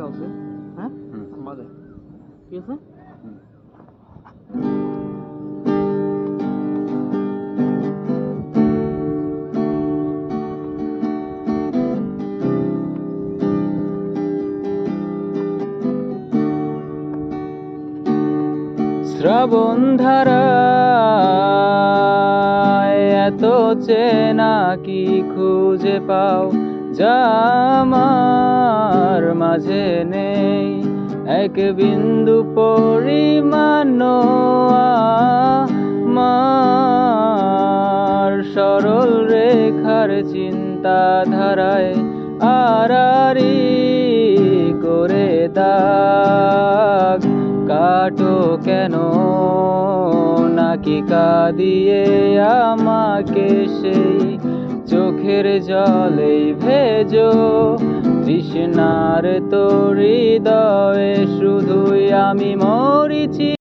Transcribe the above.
গাওছে হ্যাঁ বাজে ঠিক আছে শ্রাবণ ধারায় এত চেনা কি খুঁজে পাও যা আমার মাঝে নেই এক বিন্দু পরিমাণ আমার সরল রেখার চিন্তাধারায় আড়াআড়ি করে দাগ কাটো কেন নাকি কাঁদিয়ে আমাকে সেই চোখের জলেই ভেজো তৃষ্ণার তোর হৃদয়ে শুধুই আমি মরিছি।